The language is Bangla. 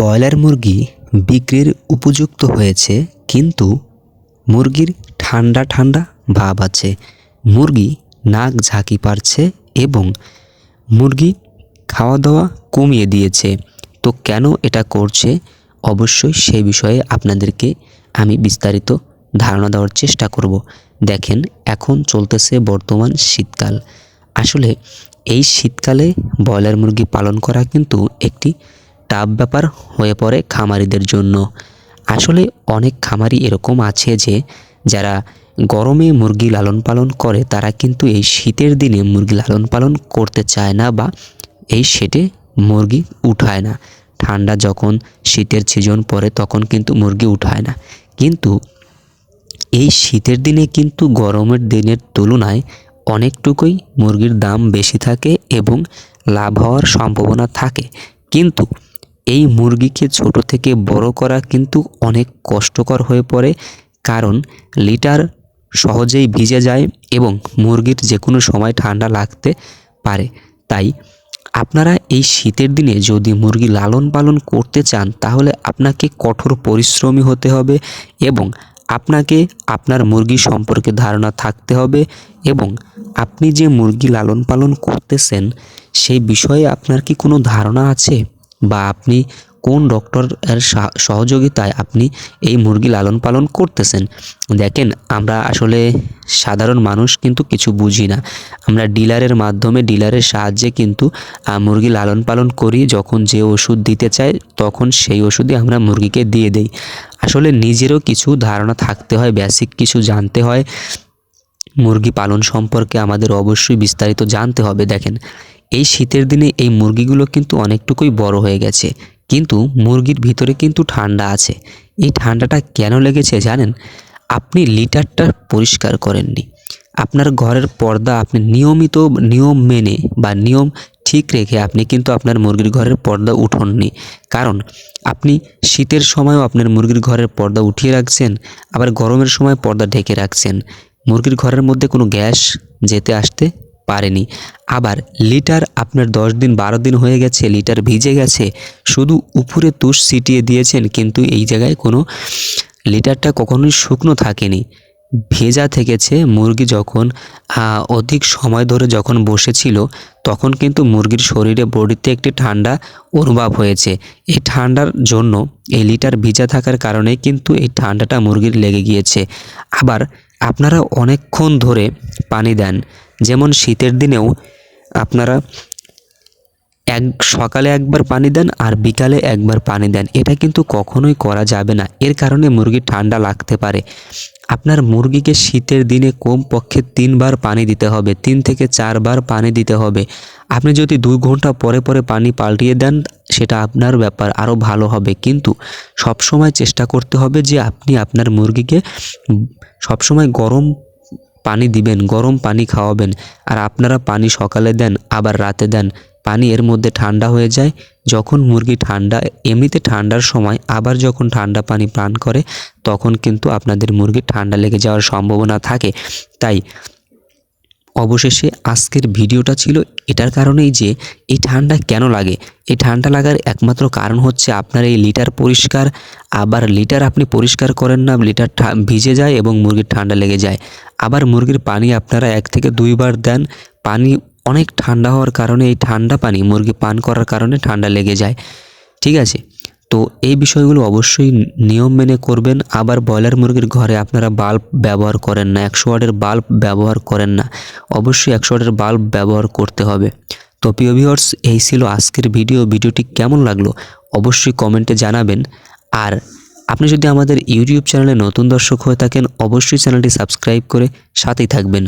ব্রয়লার মুরগি বিক্রির উপযুক্ত হয়েছে, কিন্তু মুরগির ঠান্ডা ঠান্ডা ভাব আছে। মুরগি নাক ঝাঁকি পারছে এবং মুরগি খাওয়া দাওয়া কমিয়ে দিয়েছে। তো কেন এটা করছে, অবশ্যই সেই বিষয়ে আপনাদেরকে আমি বিস্তারিত ধারণা দেওয়ার চেষ্টা করব। দেখেন, এখন চলতেছে বর্তমান শীতকাল। আসলে এই শীতকালে ব্রয়লার মুরগি পালন করা কিন্তু একটি টাফ ব্যাপার হয়ে পড়ে খামারিদের জন্য। আসলে অনেক খামারি এরকম আছে যে যারা গরমে মুরগি লালন পালন করে, তারা কিন্তু এই শীতের দিনে মুরগি লালন পালন করতে চায় না বা এই শেডে মুরগি উঠায় না। ঠান্ডা যখন শীতের সিজন পড়ে তখন কিন্তু মুরগি উঠায় না। কিন্তু এই শীতের দিনে কিন্তু গরমের দিনের তুলনায় অনেকটুকুই মুরগির দাম বেশি থাকে এবং লাভ হওয়ার সম্ভাবনা থাকে। কিন্তু এই মুরগিকে ছোট থেকে বড় করা কিন্তু অনেক কষ্টকর হয়ে পড়ে, কারণ লিটার সহজেই ভিজে যায় এবং মুরগির যে কোনো সময় ঠান্ডা লাগতে পারে। তাই আপনারা এই শীতের দিনে যদি মুরগি লালন পালন করতে চান, তাহলে আপনাকে কঠোর পরিশ্রমী হতে হবে এবং আপনাকে আপনার মুরগি সম্পর্কে ধারণা থাকতে হবে এবং আপনি যে মুরগি লালন পালন করতেছেন সেই বিষয়ে আপনার কি কোনো ধারণা আছে, বা আপনি কোন ডক্টরের সহযোগিতায় আপনি এই মুরগি লালন পালন করতেছেন। দেখেন, আমরা আসলে সাধারণ মানুষ কিন্তু কিছু বুঝি না। আমরা ডিলারের মাধ্যমে, ডিলারের সাহায্যে কিন্তু মুরগি লালন পালন করি। যখন যে ওষুধ দিতে চায় তখন সেই ওষুধই আমরা মুরগিকে দিয়ে দেই। আসলে নিজেরও কিছু ধারণা থাকতে হয়, বেসিক কিছু জানতে হয়। মুরগি পালন সম্পর্কে আমাদের অবশ্যই বিস্তারিত জানতে হবে। দেখেন, এই শীতের দিনে এই মুরগিগুলো কিন্তু অনেকটুকুই বড় হয়ে গেছে, কিন্তু মুরগির ভিতরে কিন্তু ঠান্ডা আছে। এই ঠান্ডাটা কেন লেগেছে জানেন? আপনি লিটারটা পরিষ্কার করেননি। আপনার ঘরের পর্দা আপনি নিয়ম মেনে বা নিয়ম ঠিক রেখে আপনি কিন্তু আপনার মুরগির ঘরের পর্দা উঠাননি। কারণ আপনি শীতের সময়ও আপনার মুরগির ঘরের পর্দা উঠিয়ে রাখছেন, আবার গরমের সময় পর্দা ঢেকে রাখছেন। মুরগির ঘরের মধ্যে কোনো গ্যাস যেতে আসতে পারেনি। আবার লিটার আপনার 10 দিন 12 দিন হয়ে গেছে, লিটার ভিজে গেছে, শুধু উপরে তুষ ছিটিয়ে দিয়েছেন, কিন্তু এই জায়গায় কোনো লিটারটা কখনোই শুকনো থাকেনি, ভেজা থেকেছে। মুরগি যখন অধিক সময় ধরে যখন বসেছিল, তখন কিন্তু মুরগির শরীরে, বডিতে একটি ঠান্ডা অনুভব হয়েছে। এই ঠান্ডার জন্য, এই লিটার ভিজা থাকার কারণে কিন্তু এই ঠান্ডাটা মুরগির লেগে গিয়েছে। আবার আপনারা অনেকক্ষণ ধরে পানি দেন, যেমন শীতের দিনেও আপনারা সকালে একবার পানি দেন আর বিকালে একবার পানি দেন। এটা কিন্তু কখনোই করা যাবে না, এর কারণে মুরগির ঠান্ডা লাগতে পারে। আপনার মুরগিকে শীতের দিনে কমপক্ষে 3 বার পানি দিতে হবে, 3 থেকে 4 বার পানি দিতে হবে। আপনি যদি 2 ঘন্টা পরে পরে পানি পাল্টিয়ে দেন, সেটা আপনার ব্যাপার, আরও ভালো হবে। কিন্তু সবসময় চেষ্টা করতে হবে যে আপনি আপনার মুরগিকে সবসময় গরম পানি দিবেন, গরম পানি খাওয়াবেন। আর আপনারা পানি সকালে দেন, আবার রাতে দেন, পানি এর মধ্যে ঠান্ডা হয়ে যায়। যখন মুরগি ঠান্ডা, এমনিতে ঠান্ডার সময় আবার যখন ঠান্ডা পানি পান করে, তখন কিন্তু আপনাদের মুরগির ঠান্ডা লেগে যাওয়ার সম্ভাবনা থাকে। তাই অবশেষে আজকের ভিডিওটা ছিল এটার কারণেই যে এই ঠান্ডা কেন লাগে। এই ঠান্ডা লাগার একমাত্র কারণ হচ্ছে আপনার এই লিটার পরিষ্কার, আবার লিটার আপনি পরিষ্কার করেন না, লিটার ভিজে যায় এবং মুরগির ঠান্ডা লেগে যায়। আবার মুরগির পানি আপনারা 1 থেকে 2 বার দেন, পানি অনেক ঠান্ডা হওয়ার কারণে, এই ঠান্ডা পানি মুরগি পান করার কারণে ঠান্ডা লেগে যায়। ঠিক আছে, তো এই বিষয়গুলো অবশ্যই নিয়ম মেনে করবেন। আবার ব্রয়লার মুরগির ঘরে আপনারা বাল্ব ব্যবহার করেন না, 100 ওয়াটের বাল্ব ব্যবহার করেন না, অবশ্যই 100 ওয়াটের বাল্ব ব্যবহার করতে হবে। তো প্রিয় ভিউয়ার্স, এই ছিল আজকের ভিডিওটি কেমন লাগলো অবশ্যই কমেন্টে জানাবেন। আর আপনি যদি আমাদের ইউটিউব চ্যানেলে নতুন দর্শক হয়ে থাকেন, অবশ্যই চ্যানেলটি সাবস্ক্রাইব করে সাথেই থাকবেন।